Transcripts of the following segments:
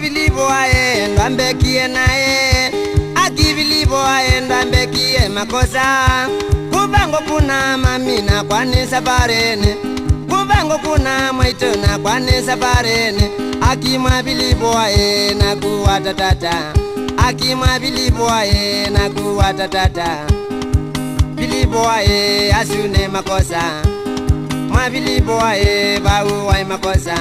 bilibo aye ndambekie naye akibilibo aye ndambekie makosa kubango kuna mamina kwani sabarene kubango kuna mwaitona kwani sabarene akimwa bilibo aye na kuwata tata akimwa bilibo aye na kuwata tata bilibo aye asune makosa mwa bilibo aye bau aye makosa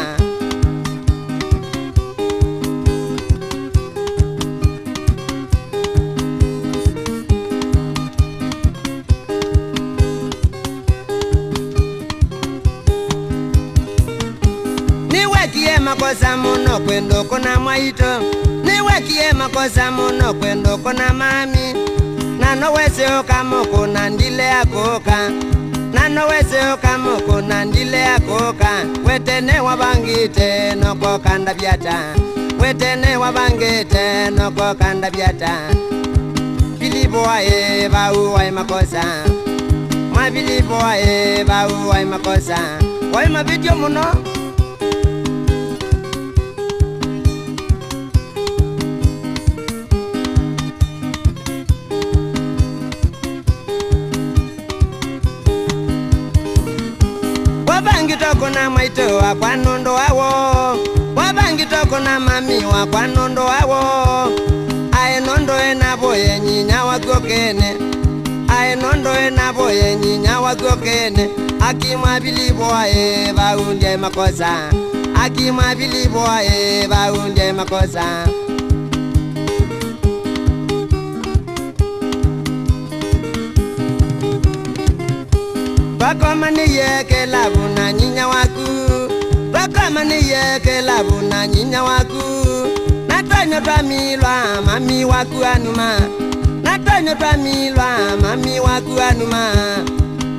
niwekie makosa muno kwendo kuna mwaito niwekie makosa muno kwendo kuna mami nanowese okamoko na ndile akoka nanowese okamoko na ndile akoka wetene wabangite noko kanda byata wetene wabangite noko kanda byata bilibo aye bau aye makosa mwa bilibo aye bau aye makosa wae mabityo muno wabangitoko na mwaito wa kwa nondo wawo wabangitoko na mami wa kwa nondo wawo ae nondo enaboye nyinya wagokene ae nondo enaboye nyinya wagokene akimwa bilibo aye baundye makosa akimwa bilibo aye baundye makosa Bakoma ni yeke labu na nyinya waku Bakoma ni yeke labu na nyinya waku Natonyo twa milwa mami waku anuma Natonyo twa milwa mami waku anuma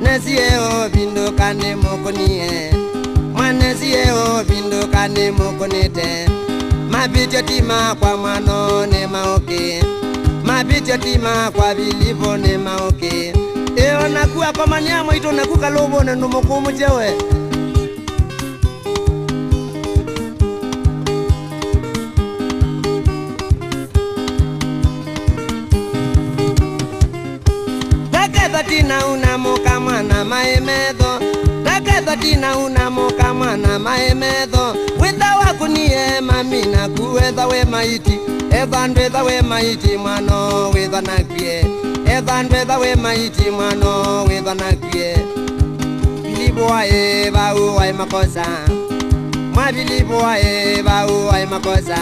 Nesiye o bindo kane mokonie Mwanesiye o bindo kane mokonete Mabityo tima kwa mwano ne maoke Mabityo tima kwa bilivo ne maoke Eo nakuwa kwa manyamo ito nakuka lobo na numukumu jewe Takeza tina unamuka mwana maemedho Takeza tina unamuka mwana maemedho Witha waku niye mami na kuweza we maiti Eza ndweza we maiti mwano weza nakwie Evandweza we maiti mwano weza nakwie bilibo aye bau aye makosa mwa bilibo aye bau aye makosa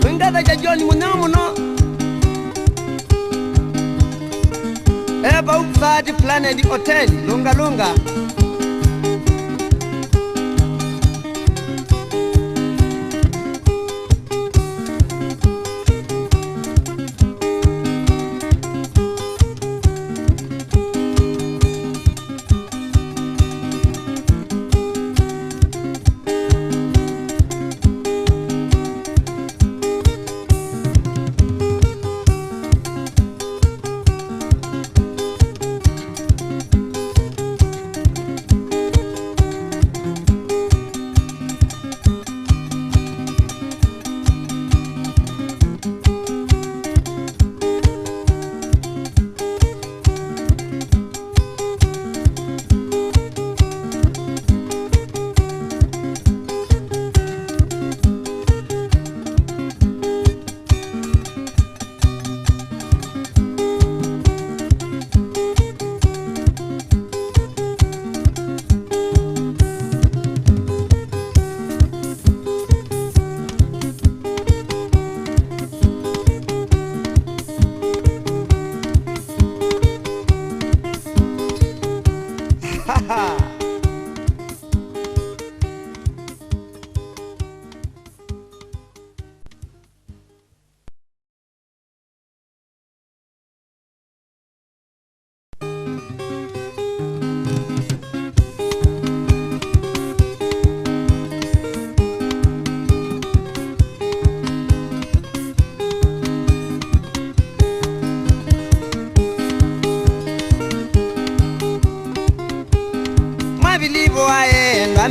Wengada jajoni muno Eba ukfadi Planet Hotel lunga lunga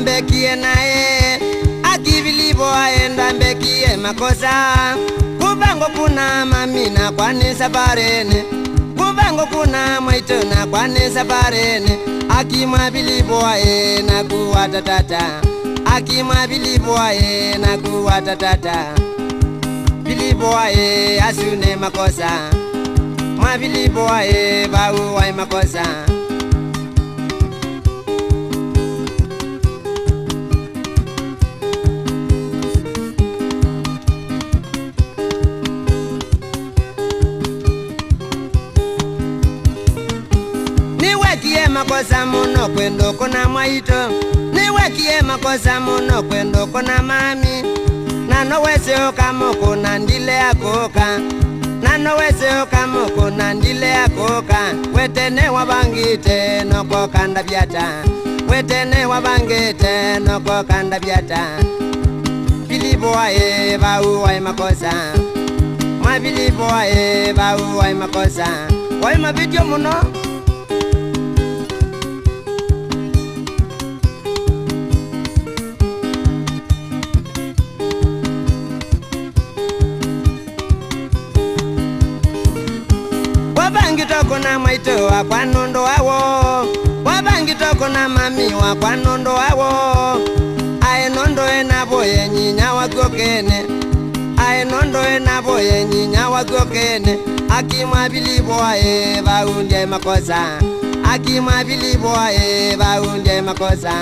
mbekie naye akivilivo aenda mbekie makosa kubango kuna mamina kwani safarene kubango kuna mwaito na kwani safarene akimwa bilivo ae na kuwatatata akimwa bilivo ae na kuwatatata bilivo ae asune makosa mwa bilivo ae bau wae makosa niwekie makosa muno kwendo kona mwaito niwekie makosa muno kwendo kona mami nano wese okamoko na ndile akoka nano wese okamoko na ndile akoka wetene wabangite noko kanda byata wetene wabangite noko kanda byata bilivo ae bau wae makosa ma bilivo ae bau wae makosa wae mabityo muno wabangitoko na mwaito wa kwa nondo wawo wabangitoko na mami wa kwa nondo wawo ae nondo enaboye nyinya wagokene ae nondo enaboye nyinya wagokene akimwa bilivo ae baundye makosa akimwa bilivo ae baundye makosa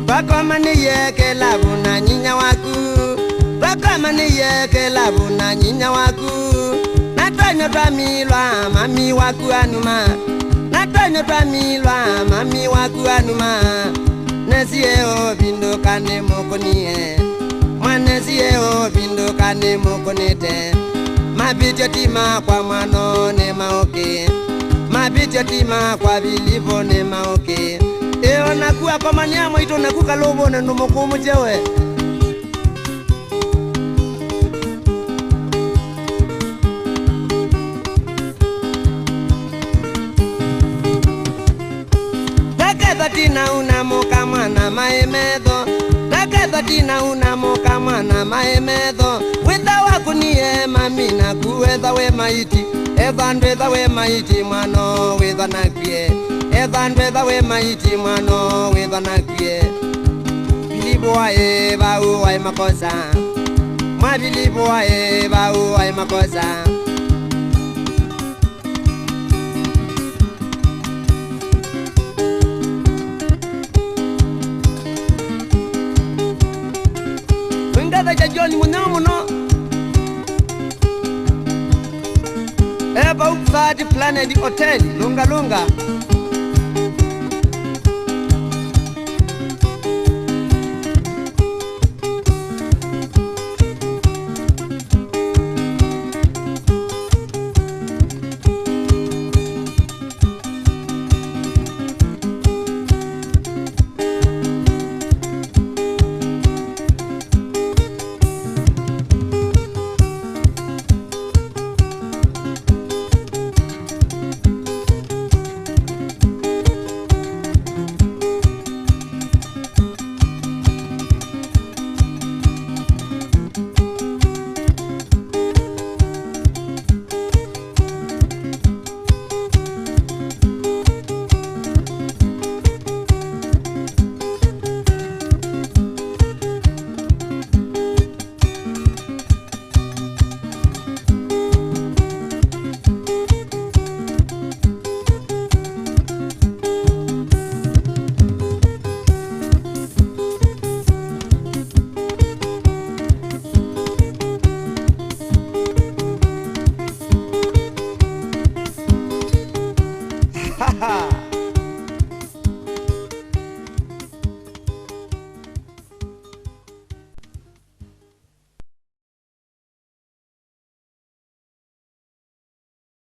bakoma niyeke labu na nyinya waku bakoma niyeke labu na nyinya waku natonyo twamilwa mami waku anuma natonyo twamilwa mami waku anuma nesieo vindukane mokonie mwanesieo vindukane mokonete mabityo tima kwa mwano ne maoke mabityo tima kwa bilivo ne maoke eo nakuwa kwa manyamo ito nakuka lobo na numukumu chewe Takeza tina unamuka mwana maemedho Takeza tina unamuka mwana maemedho Witha waku niye mami na kuweza we maiti Evandweza we maiti mwano witha nakwie Evandweza we maiti mwano witha nakwie Bilivo ae bau wae makosa Mwa bilivo ae bau wae makosa Wingaza jajoni munyamuno Eba upsadi planet hotel lunga lunga